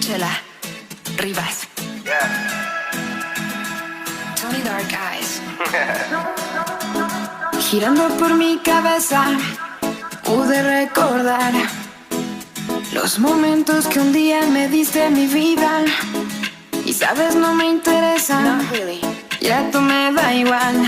Chela, Rivas. Tony Dark Eyes. Girando por mi cabeza, pude recordar los momentos que un día me diste mi vida. Y sabes, no me interesa, Not really. ya tú me da igual.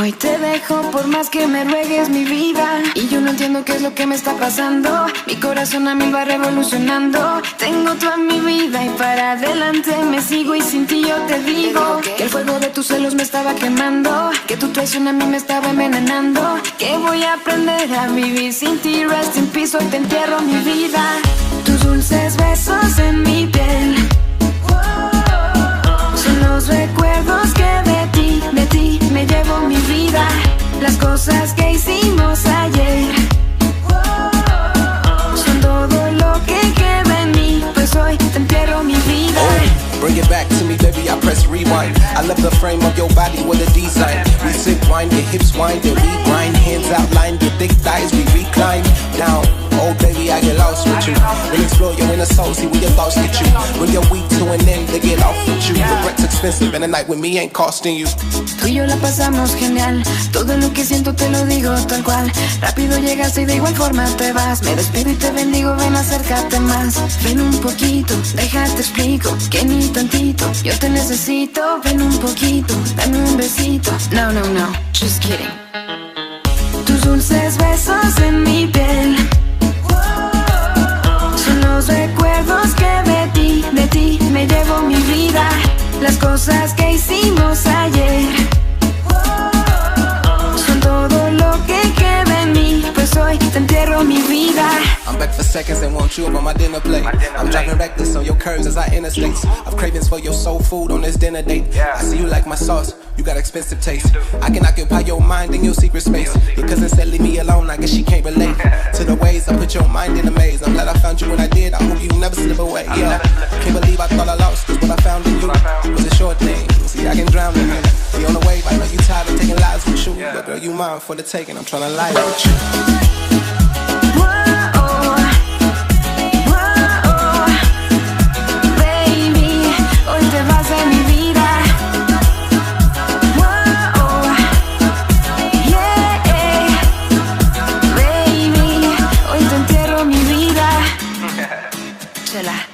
Hoy te dejo por más que me ruegues mi vida. Y yo no entiendo qué es lo que me está pasando. Mi corazón a mil va revolucionando. Tengo toda mi vida y para adelante me sigo. Y sin ti yo te digo que el fuego de tus celos me estaba quemando, que tu traición a mí me estaba envenenando, que voy a aprender a vivir sin ti. Rest in peace, hoy te entierro mi vida. Tus dulces besos en mi piel son los recuerdos que de ti me llevo mi vida. Las cosas que hicimos ayer son todo lo que queda en mí, pues hoy te entierro mi vida. Bring it back to me, baby, I press rewind. I love the frame of your body with a design. We sip wine, your hips wind, and we grind. Hands outlined, your thick thighs, we recline. Down, oh baby, I get lost with you. We'll explore your inner soul, see where your thoughts get you. Bring your week to an end, they get off with you. Regret's expensive, and a night with me ain't costing you. Tú y yo la pasamos genial. Todo lo que siento te lo digo tal cual. Rápido llegaste y de igual forma te vas. Me despido y te bendigo, ven acércate más. Ven un poquito, déjate explico que ni tantito yo te necesito. Ven un poquito, dame un besito. No, no, no, just kidding. Tus dulces besos en mi piel son los recuerdos que de ti me llevo mi vida. Las cosas que hicimos ayer son todo lo que queda en mí, pues hoy te entierro mi vida. I'm back for seconds and want you up on my dinner plate. I'm driving reckless on your curves as I interstates. I've cravings for your soul food on this dinner date. I see you like my sauce, you got expensive taste. I can occupy your mind in your secret space. Your cousin said leave me alone, I guess she can't relate to the ways I put your mind in a maze. I'm glad I found you when I did, I hope you never slip away. Yeah, can't believe I thought I lost, cause what I found in you was a short thing. See, I can drown in it. Be on the wave, I know you tired of taking lives with you. But girl, you mine for the taking, I'm tryna lie with you. Chela.